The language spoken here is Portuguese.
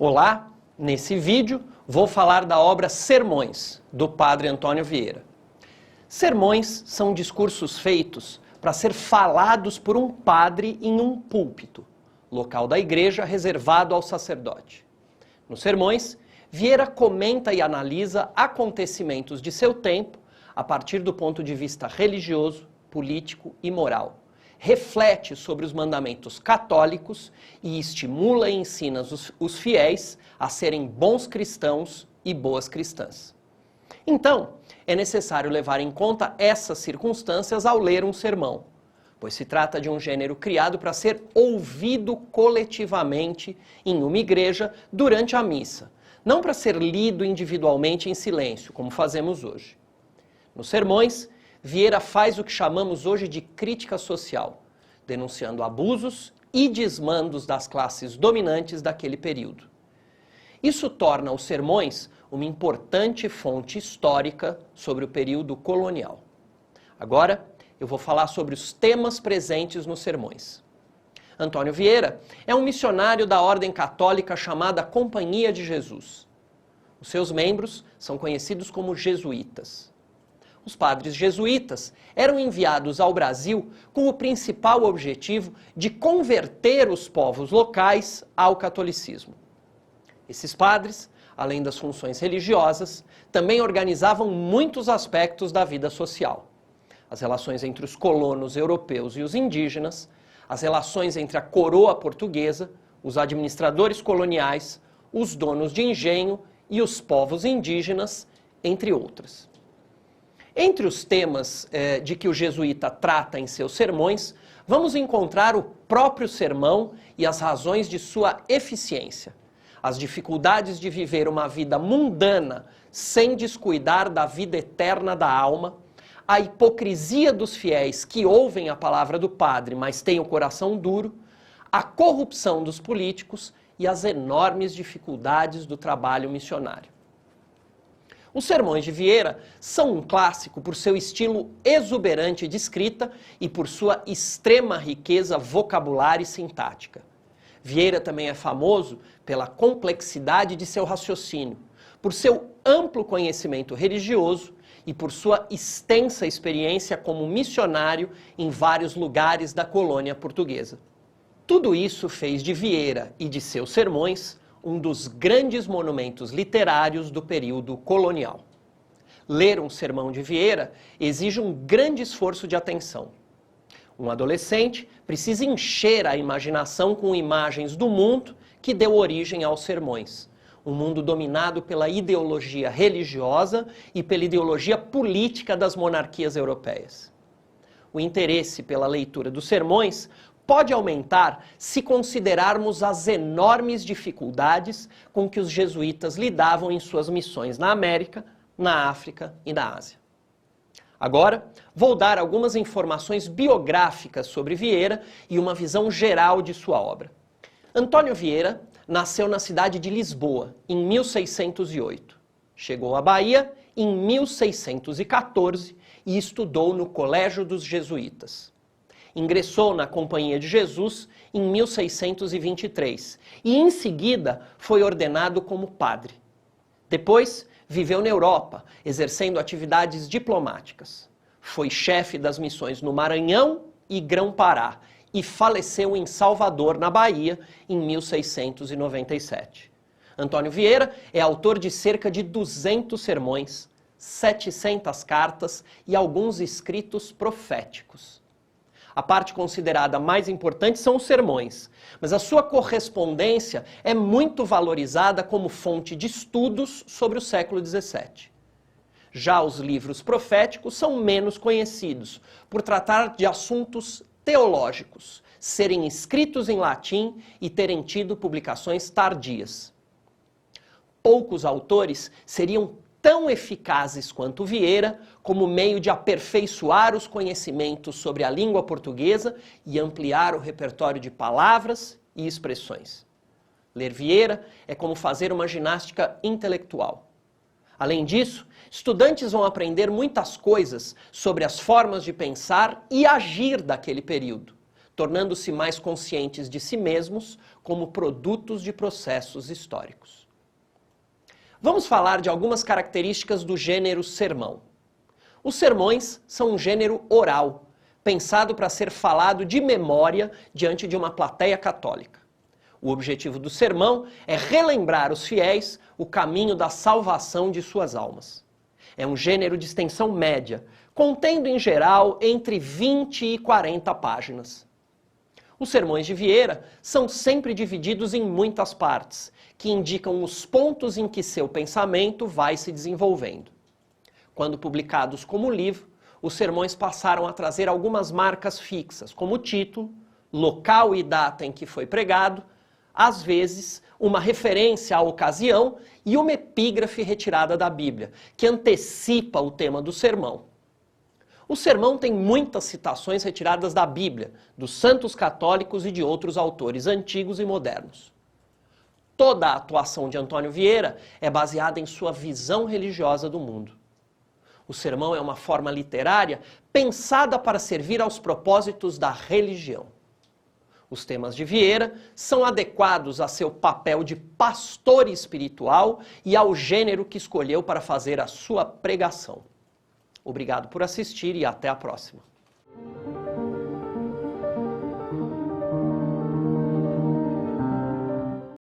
Olá, nesse vídeo vou falar da obra Sermões, do Padre Antônio Vieira. Sermões são discursos feitos para ser falados por um padre em um púlpito, local da igreja reservado ao sacerdote. Nos sermões, Vieira comenta e analisa acontecimentos de seu tempo a partir do ponto de vista religioso, político e moral. Reflete sobre os mandamentos católicos e estimula e ensina os fiéis a serem bons cristãos e boas cristãs. Então, é necessário levar em conta essas circunstâncias ao ler um sermão, pois se trata de um gênero criado para ser ouvido coletivamente em uma igreja durante a missa, não para ser lido individualmente em silêncio, como fazemos hoje. Nos sermões, Vieira faz o que chamamos hoje de crítica social, denunciando abusos e desmandos das classes dominantes daquele período. Isso torna os sermões uma importante fonte histórica sobre o período colonial. Agora, eu vou falar sobre os temas presentes nos sermões. Antônio Vieira é um missionário da ordem católica chamada Companhia de Jesus. Os seus membros são conhecidos como jesuítas. Os padres jesuítas eram enviados ao Brasil com o principal objetivo de converter os povos locais ao catolicismo. Esses padres, além das funções religiosas, também organizavam muitos aspectos da vida social. As relações entre os colonos europeus e os indígenas, as relações entre a coroa portuguesa, os administradores coloniais, os donos de engenho e os povos indígenas, entre outras. Entre os temas de que o jesuíta trata em seus sermões, vamos encontrar o próprio sermão e as razões de sua eficiência, as dificuldades de viver uma vida mundana sem descuidar da vida eterna da alma, a hipocrisia dos fiéis que ouvem a palavra do padre, mas têm o coração duro, a corrupção dos políticos e as enormes dificuldades do trabalho missionário. Os sermões de Vieira são um clássico por seu estilo exuberante de escrita e por sua extrema riqueza vocabular e sintática. Vieira também é famoso pela complexidade de seu raciocínio, por seu amplo conhecimento religioso e por sua extensa experiência como missionário em vários lugares da colônia portuguesa. Tudo isso fez de Vieira e de seus sermões um dos grandes monumentos literários do período colonial. Ler um sermão de Vieira exige um grande esforço de atenção. Um adolescente precisa encher a imaginação com imagens do mundo que deu origem aos sermões. Um mundo dominado pela ideologia religiosa e pela ideologia política das monarquias europeias. O interesse pela leitura dos sermões pode aumentar se considerarmos as enormes dificuldades com que os jesuítas lidavam em suas missões na América, na África e na Ásia. Agora, vou dar algumas informações biográficas sobre Vieira e uma visão geral de sua obra. Antônio Vieira nasceu na cidade de Lisboa, em 1608. Chegou à Bahia em 1614 e estudou no Colégio dos Jesuítas. Ingressou na Companhia de Jesus em 1623 e, em seguida, foi ordenado como padre. Depois, viveu na Europa, exercendo atividades diplomáticas. Foi chefe das missões no Maranhão e Grão-Pará e faleceu em Salvador, na Bahia, em 1697. Antônio Vieira é autor de cerca de 200 sermões, 700 cartas e alguns escritos proféticos. A parte considerada mais importante são os sermões, mas a sua correspondência é muito valorizada como fonte de estudos sobre o século XVII. Já os livros proféticos são menos conhecidos, por tratar de assuntos teológicos, serem escritos em latim e terem tido publicações tardias. Poucos autores seriam tão eficazes quanto Vieira como meio de aperfeiçoar os conhecimentos sobre a língua portuguesa e ampliar o repertório de palavras e expressões. Ler Vieira é como fazer uma ginástica intelectual. Além disso, estudantes vão aprender muitas coisas sobre as formas de pensar e agir daquele período, tornando-se mais conscientes de si mesmos como produtos de processos históricos. Vamos falar de algumas características do gênero sermão. Os sermões são um gênero oral, pensado para ser falado de memória diante de uma plateia católica. O objetivo do sermão é relembrar os fiéis o caminho da salvação de suas almas. É um gênero de extensão média, contendo em geral entre 20 e 40 páginas. Os sermões de Vieira são sempre divididos em muitas partes, que indicam os pontos em que seu pensamento vai se desenvolvendo. Quando publicados como livro, os sermões passaram a trazer algumas marcas fixas, como título, local e data em que foi pregado, às vezes uma referência à ocasião e uma epígrafe retirada da Bíblia, que antecipa o tema do sermão. O sermão tem muitas citações retiradas da Bíblia, dos santos católicos e de outros autores antigos e modernos. Toda a atuação de Antônio Vieira é baseada em sua visão religiosa do mundo. O sermão é uma forma literária pensada para servir aos propósitos da religião. Os temas de Vieira são adequados a seu papel de pastor espiritual e ao gênero que escolheu para fazer a sua pregação. Obrigado por assistir e até a próxima.